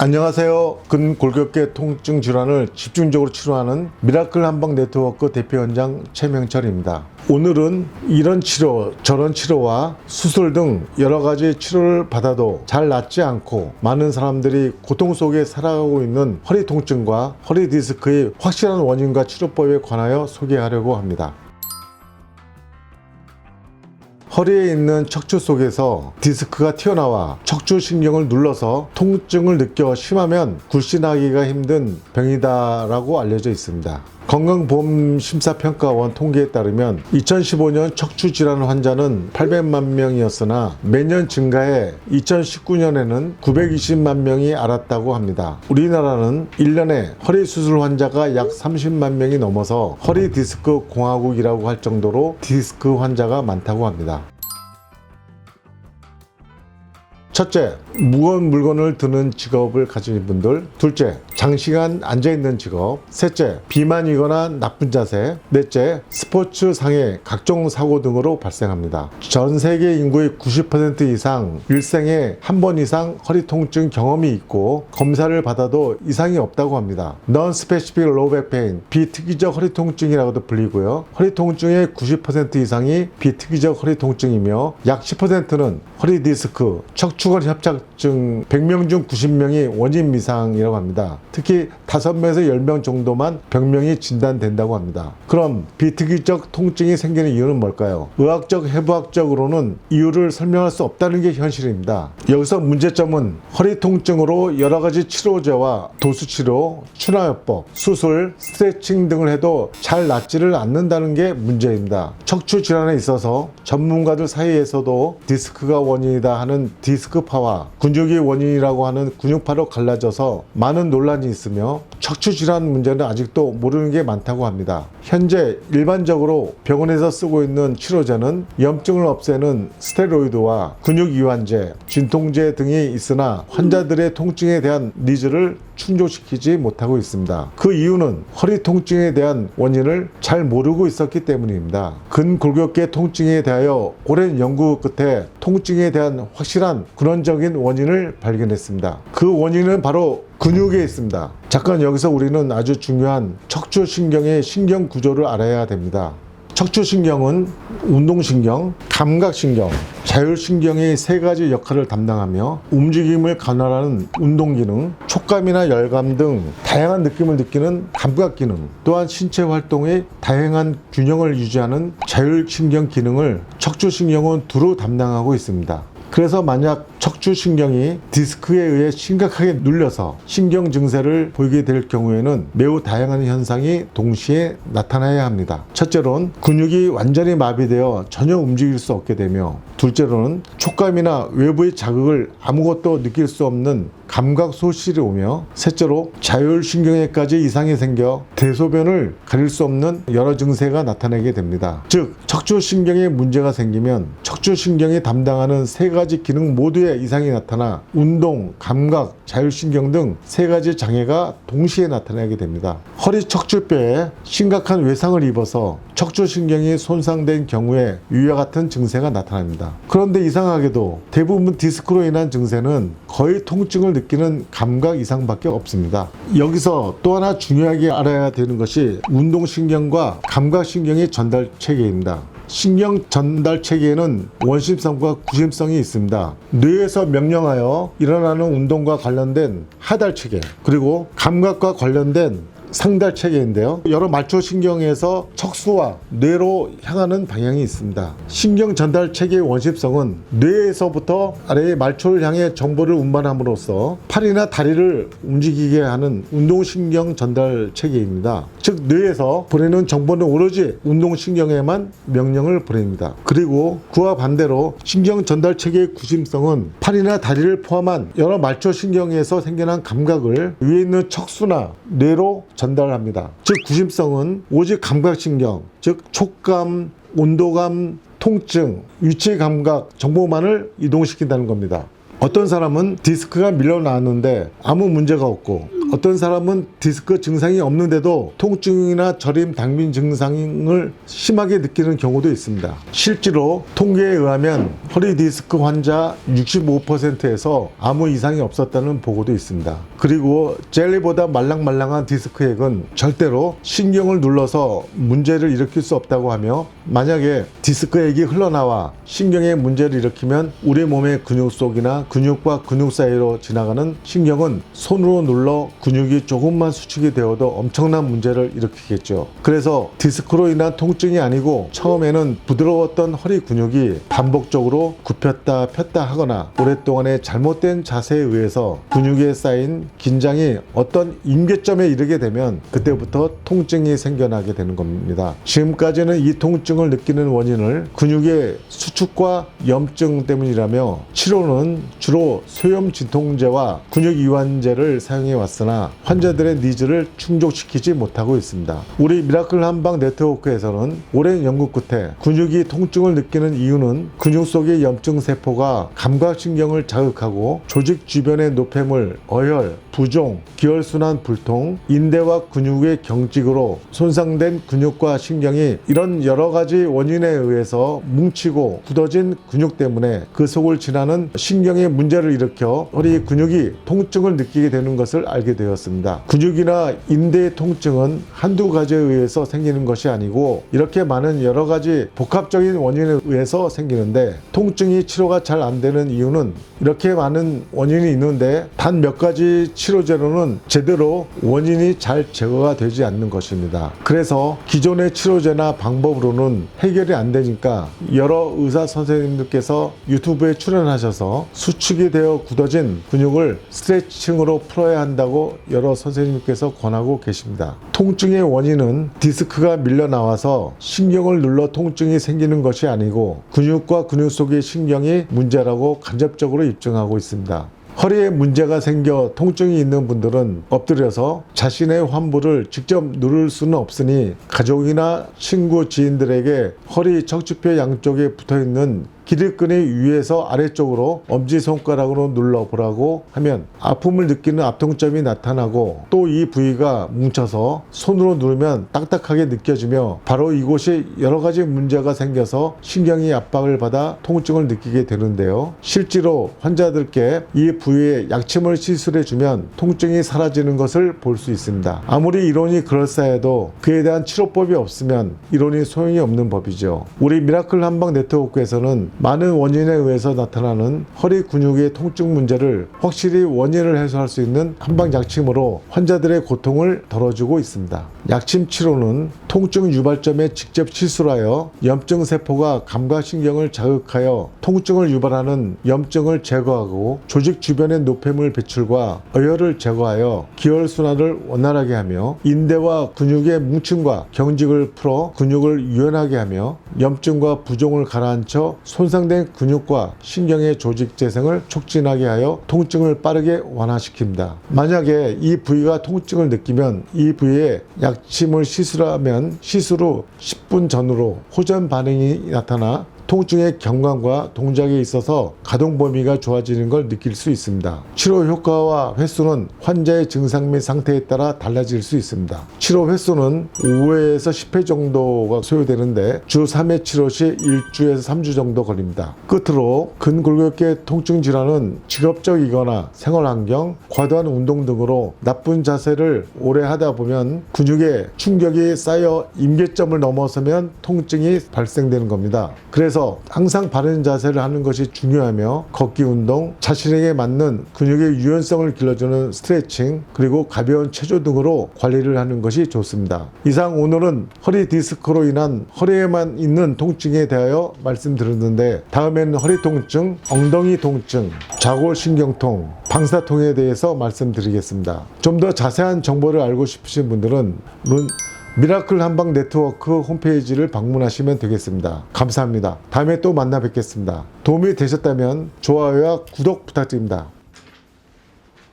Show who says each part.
Speaker 1: 안녕하세요. 근골격계 통증 질환을 집중적으로 치료하는 미라클 한방 네트워크 대표원장 최명철입니다. 오늘은 이런 치료, 저런 치료와 수술 등 여러 가지 치료를 받아도 잘 낫지 않고 많은 사람들이 고통 속에 살아가고 있는 허리 통증과 허리 디스크의 확실한 원인과 치료법에 관하여 소개하려고 합니다. 허리에 있는 척추 속에서 디스크가 튀어나와 척추신경을 눌러서 통증을 느껴 심하면 굴신하기가 힘든 병이다라고 알려져 있습니다. 건강보험심사평가원 통계에 따르면 2015년 척추질환 환자는 800만 명이었으나 매년 증가해 2019년에는 920만 명이 앓았다고 합니다. 우리나라는 1년에 허리 수술 환자가 약 30만 명이 넘어서 허리 디스크 공화국이라고 할 정도로 디스크 환자가 많다고 합니다. 첫째, 무거운 물건을 드는 직업을 가진 분들. 둘째, 장시간 앉아있는 직업. 셋째, 비만이거나 나쁜 자세. 넷째, 스포츠 상해, 각종 사고 등으로 발생합니다. 전 세계 인구의 90% 이상 일생에 한 번 이상 허리 통증 경험이 있고 검사를 받아도 이상이 없다고 합니다. Non-specific low back pain, 비특이적 허리 통증이라고도 불리고요. 허리 통증의 90% 이상이 비특이적 허리 통증이며 약 10%는 허리 디스크, 척추관 협착증 100명 중 90명이 원인 미상이라고 합니다. 특히 5명에서 10명 정도만 병명이 진단된다고 합니다. 그럼 비특이적 통증이 생기는 이유는 뭘까요? 의학적, 해부학적으로는 이유를 설명할 수 없다는 게 현실입니다. 여기서 문제점은 허리 통증으로 여러 가지 치료제와 도수치료, 추나요법, 수술, 스트레칭 등을 해도 잘 낫지를 않는다는 게 문제입니다. 척추 질환에 있어서 전문가들 사이에서도 디스크가 원인이다 하는 디스크파와 근육이 원인이라고 하는 근육파로 갈라져서 많은 논란이 있으며 척추 질환 문제는 아직도 모르는 게 많다고 합니다. 현재 일반적으로 병원에서 쓰고 있는 치료제는 염증을 없애는 스테로이드와 근육 이완제, 진통제 등이 있으나 환자들의 통증에 대한 니즈를 충족시키지 못하고 있습니다. 그 이유는 허리 통증에 대한 원인을 잘 모르고 있었기 때문입니다. 근골격계 통증에 대하여 오랜 연구 끝에 통증에 대한 확실한 근원적인 원인을 발견했습니다. 그 원인은 바로 근육에 있습니다. 잠깐 여기서 우리는 아주 중요한 척추신경의 신경 구조를 알아야 됩니다. 척추신경은 운동신경, 감각신경, 자율신경의 세 가지 역할을 담당하며 움직임을 관할하는 운동기능, 촉감이나 열감 등 다양한 느낌을 느끼는 감각기능, 또한 신체 활동의 다양한 균형을 유지하는 자율신경 기능을 척추신경은 두루 담당하고 있습니다. 그래서 만약 척추신경이 디스크에 의해 심각하게 눌려서 신경 증세를 보이게 될 경우에는 매우 다양한 현상이 동시에 나타나야 합니다. 첫째로는 근육이 완전히 마비되어 전혀 움직일 수 없게 되며, 둘째로는 촉감이나 외부의 자극을 아무것도 느낄 수 없는 감각 소실이 오며, 셋째로 자율신경에까지 이상이 생겨 대소변을 가릴 수 없는 여러 증세가 나타나게 됩니다. 즉, 척추신경에 문제가 생기면 척추신경이 담당하는 세 가지 기능 모두에 이상이 나타나 운동, 감각, 자율신경 등 세 가지 장애가 동시에 나타나게 됩니다. 허리 척추뼈에 심각한 외상을 입어서 척추신경이 손상된 경우에 위와 같은 증세가 나타납니다. 그런데 이상하게도 대부분 디스크로 인한 증세는 거의 통증을 느끼는 감각 이상밖에 없습니다. 여기서 또 하나 중요하게 알아야 되는 것이 운동신경과 감각신경의 전달 체계입니다. 신경 전달 체계에는 원심성과 구심성이 있습니다. 뇌에서 명령하여 일어나는 운동과 관련된 하달 체계, 그리고 감각과 관련된 상달 체계인데요. 여러 말초 신경에서 척수와 뇌로 향하는 방향이 있습니다. 신경 전달 체계의 원심성은 뇌에서부터 아래의 말초를 향해 정보를 운반함으로써 팔이나 다리를 움직이게 하는 운동신경 전달 체계입니다. 즉, 뇌에서 보내는 정보는 오로지 운동신경에만 명령을 보냅니다. 그리고 그와 반대로 신경 전달 체계의 구심성은 팔이나 다리를 포함한 여러 말초 신경에서 생겨난 감각을 위에 있는 척수나 뇌로 전달합니다. 즉, 구심성은 오직 감각신경, 즉 촉감, 온도감, 통증, 위치 감각 정보만을 이동시킨다는 겁니다. 어떤 사람은 디스크가 밀려 나왔는데 아무 문제가 없고, 어떤 사람은 디스크 증상이 없는데도 통증이나 저림, 당민 증상을 심하게 느끼는 경우도 있습니다. 실제로 통계에 의하면 허리 디스크 환자 65%에서 아무 이상이 없었다는 보고도 있습니다. 그리고 젤리보다 말랑말랑한 디스크액은 절대로 신경을 눌러서 문제를 일으킬 수 없다고 하며, 만약에 디스크액이 흘러나와 신경에 문제를 일으키면 우리 몸의 근육 속이나 근육과 근육 사이로 지나가는 신경은 손으로 눌러 근육이 조금만 수축이 되어도 엄청난 문제를 일으키겠죠. 그래서 디스크로 인한 통증이 아니고 처음에는 부드러웠던 허리 근육이 반복적으로 굽혔다 폈다 하거나 오랫동안의 잘못된 자세에 의해서 근육에 쌓인 긴장이 어떤 임계점에 이르게 되면 그때부터 통증이 생겨나게 되는 겁니다. 지금까지는 이 통증을 느끼는 원인을 근육의 수축과 염증 때문이라며 치료는 주로 소염 진통제와 근육 이완제를 사용해 왔으나 환자들의 니즈를 충족시키지 못하고 있습니다. 우리 미라클 한방 네트워크에서는 오랜 연구 끝에 근육이 통증을 느끼는 이유는 근육 속의 염증 세포가 감각신경을 자극하고 조직 주변의 노폐물, 어혈, 부종, 기혈순환 불통, 인대와 근육의 경직으로 손상된 근육과 신경이 이런 여러 가지 원인에 의해서 뭉치고 굳어진 근육 때문에 그 속을 지나는 신경에 문제를 일으켜 허리 근육이 통증을 느끼게 되는 것을 알게 되었습니다. 근육이나 인대의 통증은 한두 가지에 의해서 생기는 것이 아니고 이렇게 많은 여러 가지 복합적인 원인에 의해서 생기는데, 통증이 치료가 잘 안 되는 이유는 이렇게 많은 원인이 있는데 단 몇 가지 치료제로는 제대로 원인이 잘 제거가 되지 않는 것입니다. 그래서 기존의 치료제나 방법으로는 해결이 안 되니까 여러 의사 선생님들께서 유튜브에 출연하셔서 수축이 되어 굳어진 근육을 스트레칭으로 풀어야 한다고 여러 선생님께서 권하고 계십니다. 통증의 원인은 디스크가 밀려 나와서 신경을 눌러 통증이 생기는 것이 아니고 근육과 근육 속의 신경이 문제라고 간접적으로 입증하고 있습니다. 허리에 문제가 생겨 통증이 있는 분들은 엎드려서 자신의 환부를 직접 누를 수는 없으니 가족이나 친구, 지인들에게 허리 척추뼈 양쪽에 붙어있는 기립근이 위에서 아래쪽으로 엄지손가락으로 눌러보라고 하면 아픔을 느끼는 압통점이 나타나고 또 이 부위가 뭉쳐서 손으로 누르면 딱딱하게 느껴지며 바로 이곳이 여러 가지 문제가 생겨서 신경이 압박을 받아 통증을 느끼게 되는데요. 실제로 환자들께 이 부위에 약침을 시술해주면 통증이 사라지는 것을 볼 수 있습니다. 아무리 이론이 그럴싸해도 그에 대한 치료법이 없으면 이론이 소용이 없는 법이죠. 우리 미라클 한방 네트워크에서는 많은 원인에 의해서 나타나는 허리 근육의 통증 문제를 확실히 원인을 해소할 수 있는 한방 약침으로 환자들의 고통을 덜어주고 있습니다. 약침 치료는 통증 유발점에 직접 시술하여 염증 세포가 감각신경을 자극하여 통증을 유발하는 염증을 제거하고 조직 주변의 노폐물 배출과 어혈을 제거하여 기혈순환을 원활하게 하며 인대와 근육의 뭉침과 경직을 풀어 근육을 유연하게 하며 염증과 부종을 가라앉혀 손상된 근육과 신경의 조직 재생을 촉진하게 하여 통증을 빠르게 완화시킵니다. 만약에 이 부위가 통증을 느끼면 이 부위에 약침을 시술하면 시술 후 10분 전후로 호전 반응이 나타나 통증의 경감과 동작에 있어서 가동 범위가 좋아지는 걸 느낄 수 있습니다. 치료 효과와 횟수는 환자의 증상 및 상태에 따라 달라질 수 있습니다. 치료 횟수는 5회에서 10회 정도가 소요되는데 주 3회 치료 시 1주에서 3주 정도 걸립니다. 끝으로 근골격계 통증 질환은 직업적이거나 생활환경, 과도한 운동 등으로 나쁜 자세를 오래 하다 보면 근육에 충격이 쌓여 임계점을 넘어서면 통증이 발생되는 겁니다. 그래서 항상 바른 자세를 하는 것이 중요하며 걷기 운동, 자신에게 맞는 근육의 유연성을 길러주는 스트레칭, 그리고 가벼운 체조 등으로 관리를 하는 것이 좋습니다. 이상 오늘은 허리 디스크로 인한 허리에만 있는 통증에 대하여 말씀드렸는데 다음에는 허리 통증, 엉덩이 통증, 좌골신경통, 방사통에 대해서 말씀드리겠습니다. 좀 더 자세한 정보를 알고 싶으신 분들은 미라클 한방 네트워크 홈페이지를 방문하시면 되겠습니다. 감사합니다. 다음에 또 만나 뵙겠습니다. 도움이 되셨다면 좋아요와 구독 부탁드립니다.